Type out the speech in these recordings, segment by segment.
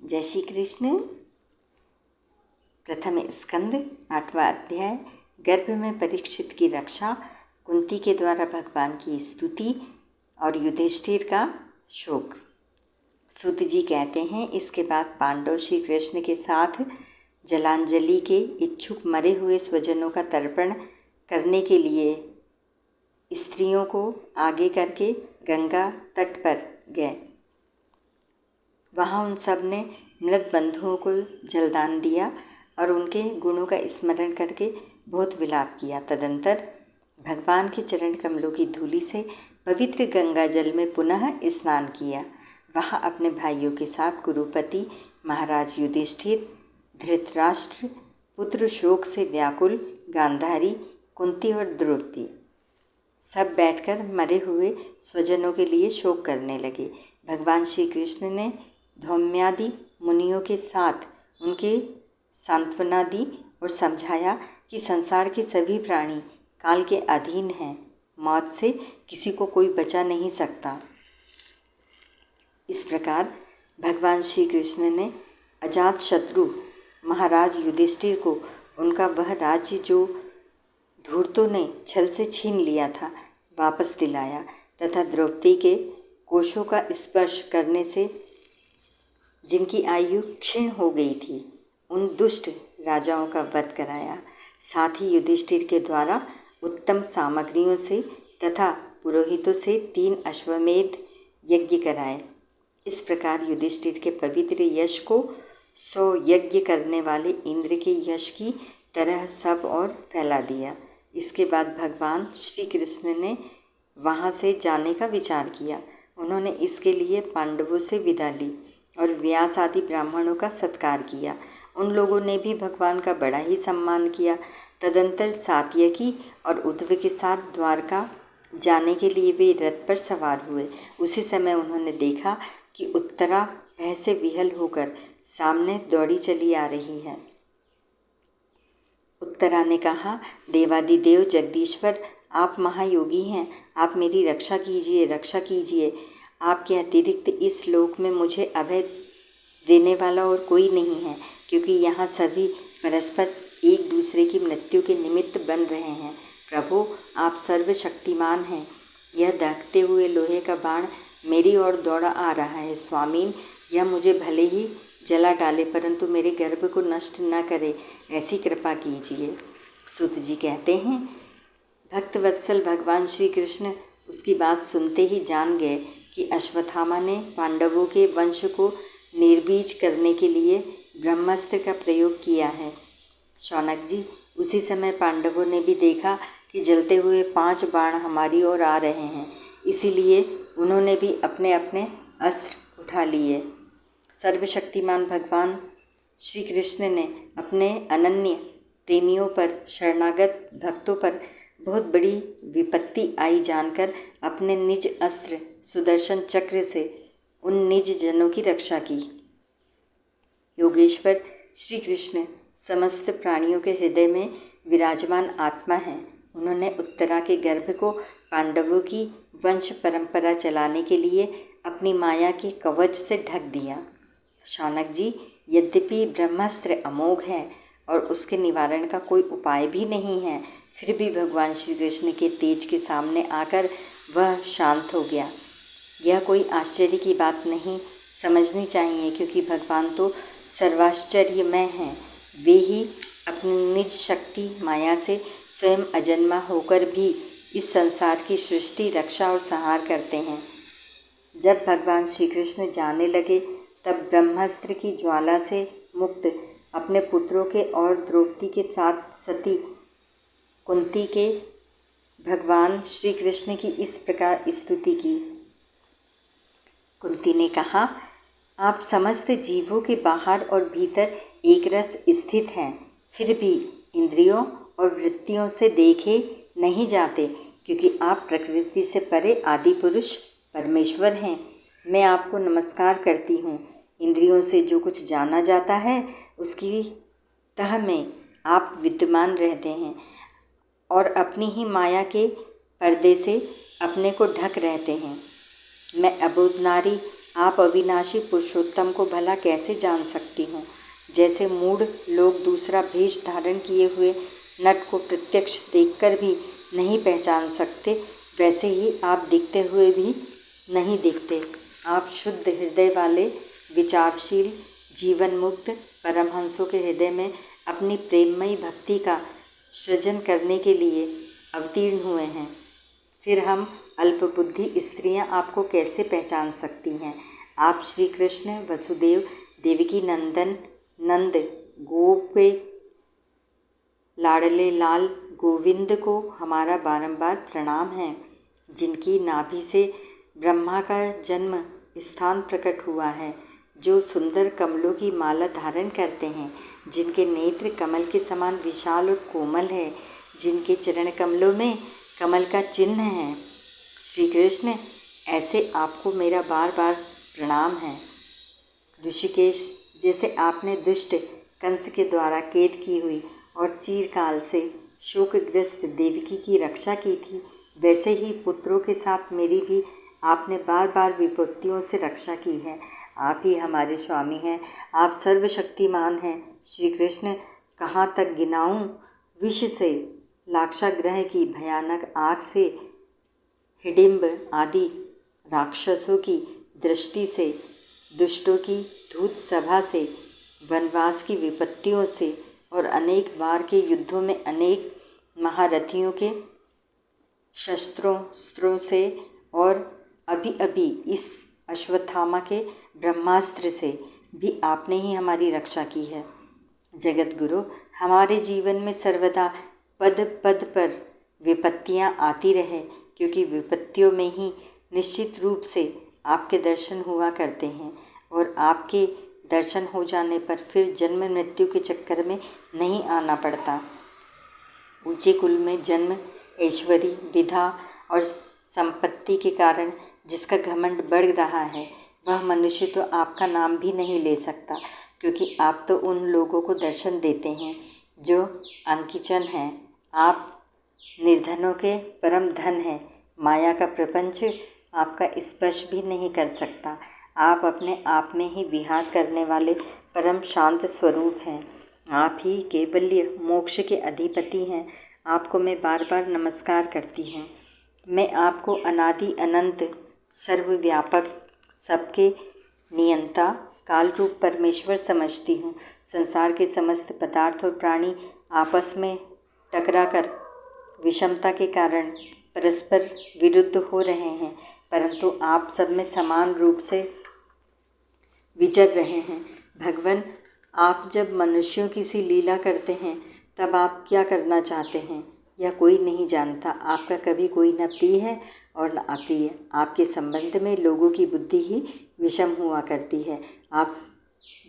जय श्री कृष्ण। प्रथम स्कंद 8वां अध्याय। गर्भ में परीक्षित की रक्षा, कुंती के द्वारा भगवान की स्तुति और युधिष्ठिर का शोक। सूत जी कहते हैं, इसके बाद पांडव श्री कृष्ण के साथ जलांजलि के इच्छुक मरे हुए स्वजनों का तर्पण करने के लिए स्त्रियों को आगे करके गंगा तट पर गए। वहाँ उन सब ने मृत बंधुओं को जलदान दिया और उनके गुणों का स्मरण करके बहुत विलाप किया। तदंतर भगवान के चरण कमलों की धूलि से पवित्र गंगा जल में पुनः स्नान किया। वहाँ अपने भाइयों के साथ कुरुपति महाराज युधिष्ठिर, धृतराष्ट्र पुत्र शोक से व्याकुल, गांधारी, कुंती और द्रौपदी सब बैठकर मरे हुए स्वजनों के लिए शोक करने लगे। भगवान श्री कृष्ण ने धौम्यादि मुनियों के साथ उनके सांत्वना दी और समझाया कि संसार के सभी प्राणी काल के अधीन हैं, मौत से किसी को कोई बचा नहीं सकता। इस प्रकार भगवान श्री कृष्ण ने अजात शत्रु महाराज युधिष्ठिर को उनका वह राज्य जो धूर्तों ने छल से छीन लिया था वापस दिलाया तथा द्रौपदी के कोशों का स्पर्श करने से जिनकी आयु क्षीण हो गई थी उन दुष्ट राजाओं का वध कराया। साथ ही युधिष्ठिर के द्वारा उत्तम सामग्रियों से तथा पुरोहितों से 3 अश्वमेध यज्ञ कराए। इस प्रकार युधिष्ठिर के पवित्र यश को 100 यज्ञ करने वाले इंद्र के यश की तरह सब और फैला दिया। इसके बाद भगवान श्री कृष्ण ने वहाँ से जाने का विचार किया। उन्होंने इसके लिए पांडवों से विदा ली और व्यास आदि ब्राह्मणों का सत्कार किया। उन लोगों ने भी भगवान का बड़ा ही सम्मान किया। तदंतर सात्यकी और उद्धव के साथ द्वारका जाने के लिए वे रथ पर सवार हुए। उसी समय उन्होंने देखा कि उत्तरा भय से विहल होकर सामने दौड़ी चली आ रही है। उत्तरा ने कहा, देवादिदेव जगदीश्वर, आप महायोगी हैं, आप मेरी रक्षा कीजिए, रक्षा कीजिए। आपके अतिरिक्त इस लोक में मुझे अभय देने वाला और कोई नहीं है, क्योंकि यहाँ सभी परस्पर एक दूसरे की मृत्यु के निमित्त बन रहे हैं। प्रभु, आप सर्वशक्तिमान हैं। यह दहकते हुए लोहे का बाण मेरी ओर दौड़ा आ रहा है। स्वामीन, यह मुझे भले ही जला डाले परंतु मेरे गर्भ को नष्ट न करे, ऐसी कृपा कीजिए। सूत जी कहते हैं, भक्त वत्सल भगवान श्री कृष्ण उसकी बात सुनते ही जान गए कि अश्वत्थामा ने पांडवों के वंश को निर्बीज करने के लिए ब्रह्मास्त्र का प्रयोग किया है। शौनक जी, उसी समय पांडवों ने भी देखा कि जलते हुए 5 बाण हमारी ओर आ रहे हैं, इसीलिए उन्होंने भी अपने अपने अस्त्र उठा लिए। सर्वशक्तिमान भगवान श्री कृष्ण ने अपने अनन्य प्रेमियों पर, शरणागत भक्तों पर बहुत बड़ी विपत्ति आई जानकर अपने निज अस्त्र सुदर्शन चक्र से उन निज जनों की रक्षा की। योगेश्वर श्री कृष्ण समस्त प्राणियों के हृदय में विराजमान आत्मा हैं। उन्होंने उत्तरा के गर्भ को पांडवों की वंश परंपरा चलाने के लिए अपनी माया के कवच से ढक दिया। शौनक जी, यद्यपि ब्रह्मास्त्र अमोघ है और उसके निवारण का कोई उपाय भी नहीं है, फिर भी भगवान श्री कृष्ण के तेज के सामने आकर वह शांत हो गया। यह कोई आश्चर्य की बात नहीं समझनी चाहिए, क्योंकि भगवान तो सर्वाश्चर्यमय हैं। वे ही अपनी निज शक्ति माया से स्वयं अजन्मा होकर भी इस संसार की सृष्टि, रक्षा और संहार करते हैं। जब भगवान श्री कृष्ण जाने लगे तब ब्रह्मास्त्र की ज्वाला से मुक्त अपने पुत्रों के और द्रौपदी के साथ सती कुंती के भगवान श्री कृष्ण की इस प्रकार स्तुति की। कुंती ने कहा, आप समस्त जीवों के बाहर और भीतर एक रस स्थित हैं, फिर भी इंद्रियों और वृत्तियों से देखे नहीं जाते, क्योंकि आप प्रकृति से परे आदि पुरुष परमेश्वर हैं। मैं आपको नमस्कार करती हूँ। इंद्रियों से जो कुछ जाना जाता है उसकी तह में आप विद्यमान रहते हैं और अपनी ही माया के पर्दे से अपने को ढक रहते हैं। मैं अबोध नारी आप अविनाशी पुरुषोत्तम को भला कैसे जान सकती हूँ? जैसे मूढ़ लोग दूसरा भेष धारण किए हुए नट को प्रत्यक्ष देखकर भी नहीं पहचान सकते, वैसे ही आप दिखते हुए भी नहीं दिखते। आप शुद्ध हृदय वाले विचारशील जीवन मुक्त परमहंसों के हृदय में अपनी प्रेममयी भक्ति का सृजन करने के लिए अवतीर्ण हुए हैं। फिर हम अल्पबुद्धि स्त्रियां आपको कैसे पहचान सकती हैं? आप श्री कृष्ण, वसुदेव, देवकी नंदन, नंद गोप लाडले लाल गोविंद को हमारा बारंबार प्रणाम है, जिनकी नाभि से ब्रह्मा का जन्म स्थान प्रकट हुआ है, जो सुंदर कमलों की माला धारण करते हैं, जिनके नेत्र कमल के समान विशाल और कोमल है, जिनके चरण कमलों में कमल का चिन्ह है। श्री कृष्ण, ऐसे आपको मेरा बार बार प्रणाम है। ऋषिकेश, जैसे आपने दुष्ट कंस के द्वारा कैद की हुई और चिरकाल से शोकग्रस्त देवकी की रक्षा की थी, वैसे ही पुत्रों के साथ मेरी भी आपने बार बार विपत्तियों से रक्षा की है। आप ही हमारे स्वामी हैं, आप सर्वशक्तिमान हैं। श्री कृष्ण, कहाँ तक गिनाऊं? विष से लाक्षागृह की भयानक आग से, हिडिंब आदि राक्षसों की दृष्टि से, दुष्टों की धूत सभा से, वनवास की विपत्तियों से और अनेक बार के युद्धों में अनेक महारथियों के शस्त्रों से और अभी अभी इस अश्वत्थामा के ब्रह्मास्त्र से भी आपने ही हमारी रक्षा की है। जगत गुरु, हमारे जीवन में सर्वदा पद पद पर विपत्तियां आती रहे, क्योंकि विपत्तियों में ही निश्चित रूप से आपके दर्शन हुआ करते हैं और आपके दर्शन हो जाने पर फिर जन्म मृत्यु के चक्कर में नहीं आना पड़ता। ऊंचे कुल में जन्म, ऐश्वर्य, विधा और संपत्ति के कारण जिसका घमंड बढ़ रहा है, वह मनुष्य तो आपका नाम भी नहीं ले सकता, क्योंकि आप तो उन लोगों को दर्शन देते हैं जो अंकिचन हैं। आप निर्धनों के परम धन हैं। माया का प्रपंच आपका स्पर्श भी नहीं कर सकता। आप अपने आप में ही विहार करने वाले परम शांत स्वरूप हैं। आप ही केवल्य मोक्ष के अधिपति हैं। आपको मैं बार बार नमस्कार करती हूँ। मैं आपको अनादि अनंत सर्वव्यापक सबके नियंता काल रूप परमेश्वर समझती हूँ। संसार के समस्त पदार्थ और प्राणी आपस में टकराकर विषमता के कारण परस्पर विरुद्ध हो रहे हैं, परंतु आप सब में समान रूप से विचर रहे हैं। भगवान, आप जब मनुष्यों की सी लीला करते हैं तब आप क्या करना चाहते हैं यह कोई नहीं जानता। आपका कभी कोई न प्रिय है और न अप्रिय। आपके संबंध में लोगों की बुद्धि ही विषम हुआ करती है। आप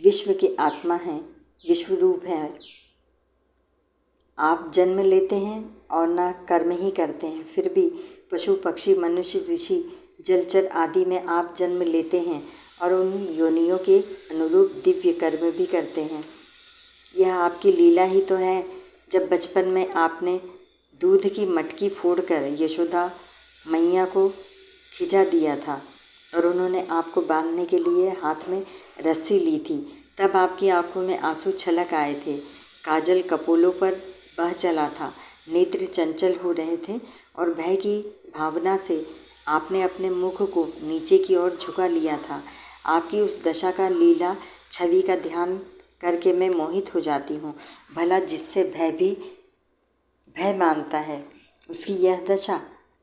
विश्व के आत्मा हैं, विश्व रूप हैं। आप जन्म लेते हैं और न कर्म ही करते हैं, फिर भी पशु पक्षी मनुष्य ऋषि जलचर आदि में आप जन्म लेते हैं और उन योनियों के अनुरूप दिव्य कर्म भी करते हैं। यह आपकी लीला ही तो है। जब बचपन में आपने दूध की मटकी फोड़कर यशोदा मैया को खिंचा दिया था और उन्होंने आपको बांधने के लिए हाथ में रस्सी ली थी, तब आपकी आंखों में आंसू छलक आए थे। काजल कपोलों पर बह चला था, नेत्र चंचल हो रहे थे और भय की भावना से आपने अपने मुख को नीचे की ओर झुका लिया था। आपकी उस दशा का लीला छवि का ध्यान करके मैं मोहित हो जाती हूँ। भला जिससे भय मानता है उसकी यह दशा।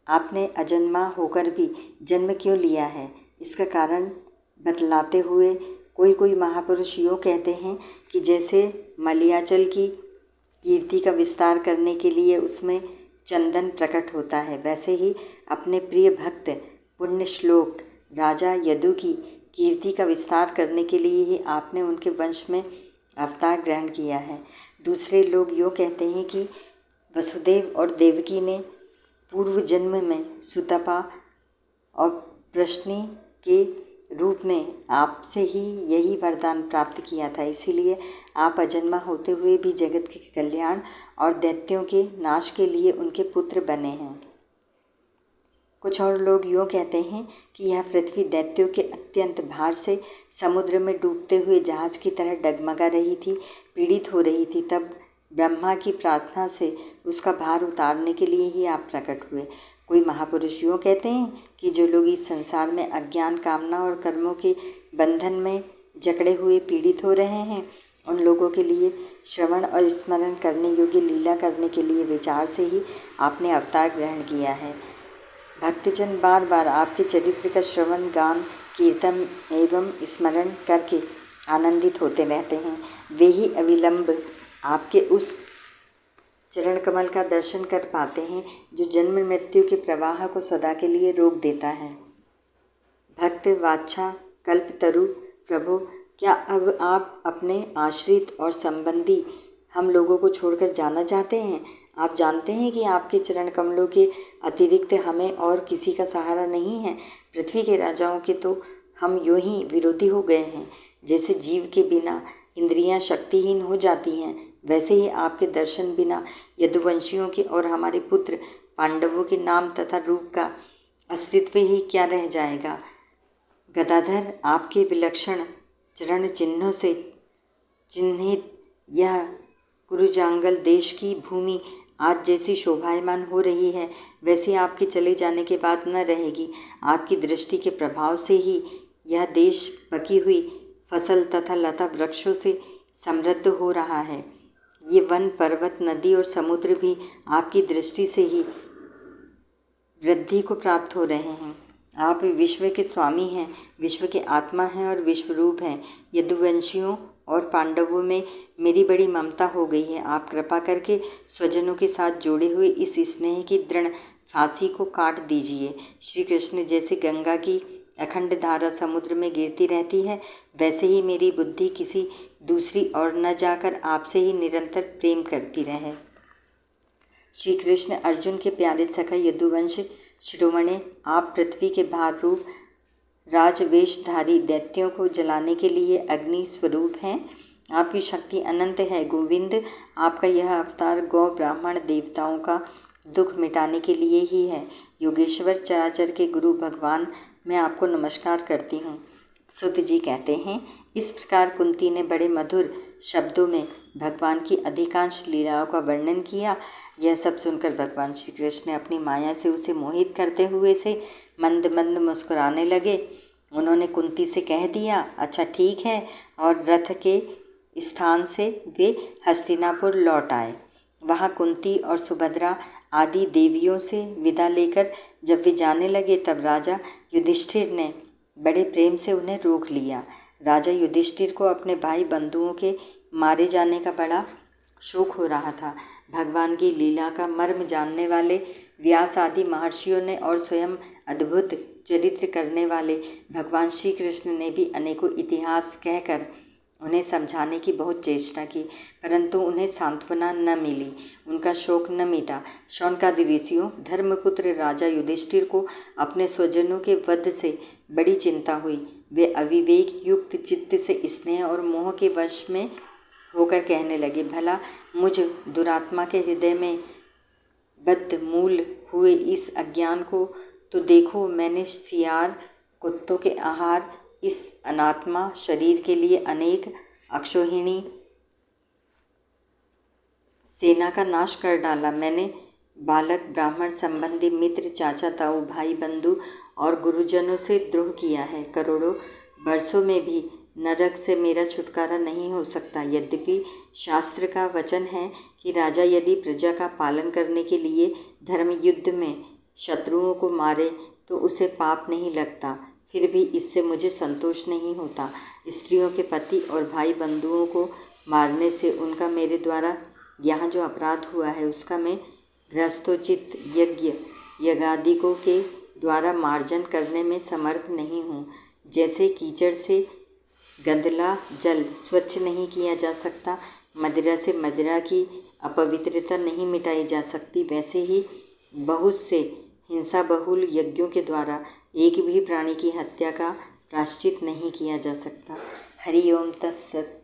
आपने अजन्मा होकर भी जन्म क्यों लिया है, इसका कारण बतलाते हुए कोई महापुरुष यूँ कहते हैं कि जैसे मलयाचल की कीर्ति का विस्तार करने के लिए उसमें चंदन प्रकट होता है, वैसे ही अपने प्रिय भक्त पुण्य श्लोक राजा यदु की कीर्ति का विस्तार करने के लिए ही आपने उनके वंश में अवतार ग्रहण किया है। दूसरे लोग यूँ कहते हैं कि वसुदेव और देवकी ने पूर्व जन्म में सुतपा और प्रश्नी के रूप में आपसे ही यही वरदान प्राप्त किया था, इसीलिए आप अजन्मा होते हुए भी जगत के कल्याण और दैत्यों के नाश के लिए उनके पुत्र बने हैं। कुछ और लोग यूँ कहते हैं कि यह पृथ्वी दैत्यों के अत्यंत भार से समुद्र में डूबते हुए जहाज की तरह डगमगा रही थी, पीड़ित हो रही थी। तब ब्रह्मा की प्रार्थना से उसका भार उतारने के लिए ही आप प्रकट हुए। कोई महापुरुष यूँ कहते हैं कि जो लोग इस संसार में अज्ञान, कामना और कर्मों के बंधन में जकड़े हुए पीड़ित हो रहे हैं, उन लोगों के लिए श्रवण और स्मरण करने योग्य लीला करने के लिए विचार से ही आपने अवतार ग्रहण किया है। भक्तजन बार बार आपके चरित्र का श्रवण, गान, कीर्तन एवं स्मरण करके आनंदित होते रहते हैं। वे ही अविलंब आपके उस चरण कमल का दर्शन कर पाते हैं जो जन्म मृत्यु के प्रवाह को सदा के लिए रोक देता है। भक्त वाच्छा कल्पतरु प्रभु, क्या अब आप अपने आश्रित और संबंधी हम लोगों को छोड़कर जाना चाहते हैं? आप जानते हैं कि आपके चरण कमलों के अतिरिक्त हमें और किसी का सहारा नहीं है। पृथ्वी के राजाओं के तो हम यूं ही विरोधी हो गए हैं। जैसे जीव के बिना इंद्रियां शक्तिहीन हो जाती हैं, वैसे ही आपके दर्शन बिना यदुवंशियों के और हमारे पुत्र पांडवों के नाम तथा रूप का अस्तित्व ही क्या रह जाएगा। गदाधर, आपके विलक्षण चरण चिन्हों से चिन्हित यह कुरुजांगल देश की भूमि आज जैसी शोभायमान हो रही है, वैसे आपके चले जाने के बाद न रहेगी। आपकी दृष्टि के प्रभाव से ही यह देश पकी हुई फसल तथा लता वृक्षों से समृद्ध हो रहा है। ये वन, पर्वत, नदी और समुद्र भी आपकी दृष्टि से ही वृद्धि को प्राप्त हो रहे हैं। आप विश्व के स्वामी हैं, विश्व के आत्मा हैं और विश्वरूप हैं। यदुवंशियों और पांडवों में मेरी बड़ी ममता हो गई है। आप कृपा करके स्वजनों के साथ जोड़े हुए इस स्नेह की दृढ़ फांसी को काट दीजिए। श्री कृष्ण जैसे गंगा की अखंड धारा समुद्र में गिरती रहती है, वैसे ही मेरी बुद्धि किसी दूसरी ओर न जाकर आपसे ही निरंतर प्रेम करती रहे। श्री कृष्ण अर्जुन के प्यारे सखा यदुवंश शिरोमणे, आप पृथ्वी के भार रूप राजवेशधारी दैत्यों को जलाने के लिए अग्नि स्वरूप हैं। आपकी शक्ति अनंत है। गोविंद, आपका यह अवतार गौ, ब्राह्मण, देवताओं का दुख मिटाने के लिए ही है। योगेश्वर, चराचर के गुरु भगवान, मैं आपको नमस्कार करती हूँ। सुत जी कहते हैं, इस प्रकार कुंती ने बड़े मधुर शब्दों में भगवान की अधिकांश लीलाओं का वर्णन किया। यह सब सुनकर भगवान श्री कृष्ण ने अपनी माया से उसे मोहित करते हुए से मंद मंद मुस्कुराने लगे। उन्होंने कुंती से कह दिया, अच्छा ठीक है, और रथ के स्थान से वे हस्तिनापुर लौट आए। वहाँ कुंती और सुभद्रा आदि देवियों से विदा लेकर जब वे जाने लगे, तब राजा युधिष्ठिर ने बड़े प्रेम से उन्हें रोक लिया। राजा युधिष्ठिर को अपने भाई बंधुओं के मारे जाने का बड़ा शोक हो रहा था। भगवान की लीला का मर्म जानने वाले व्यास आदि महर्षियों ने और स्वयं अद्भुत चरित्र करने वाले भगवान श्री कृष्ण ने भी अनेकों इतिहास कहकर उन्हें समझाने की बहुत चेष्टा की, परंतु उन्हें सांत्वना न मिली, उनका शोक न मिटा। शौनकादि ऋषियों, धर्मपुत्र राजा युधिष्ठिर को अपने स्वजनों के वध से बड़ी चिंता हुई। वे अविवेक युक्त चित्त से स्नेह और मोह के वश में होकर कहने लगे, भला मुझ दुरात्मा के हृदय में बदमूल हुए इस अज्ञान को तो देखो। मैंने सियार, कुत्तों के आहार इस अनात्मा शरीर के लिए अनेक अक्षोहिणी सेना का नाश कर डाला। मैंने बालक, ब्राह्मण, संबंधी, मित्र, चाचा, ताऊ, भाई, बंधु और गुरुजनों से द्रोह किया है। करोड़ों वर्षों में भी नरक से मेरा छुटकारा नहीं हो सकता। यद्यपि शास्त्र का वचन है कि राजा यदि प्रजा का पालन करने के लिए धर्म युद्ध में शत्रुओं को मारे तो उसे पाप नहीं लगता, फिर भी इससे मुझे संतोष नहीं होता। स्त्रियों के पति और भाई बंधुओं को मारने से उनका मेरे द्वारा यहाँ जो अपराध हुआ है, उसका मैं गृहस्थोचित यज्ञ यज्ञादिकों के द्वारा मार्जन करने में समर्थ नहीं हूँ। जैसे कीचड़ से गंदला जल स्वच्छ नहीं किया जा सकता, मदिरा से मदिरा की अपवित्रता नहीं मिटाई जा सकती, वैसे ही बहुत से हिंसा बहुल यज्ञों के द्वारा एक भी प्राणी की हत्या का प्रायश्चित नहीं किया जा सकता। हरि ओम तत्सत।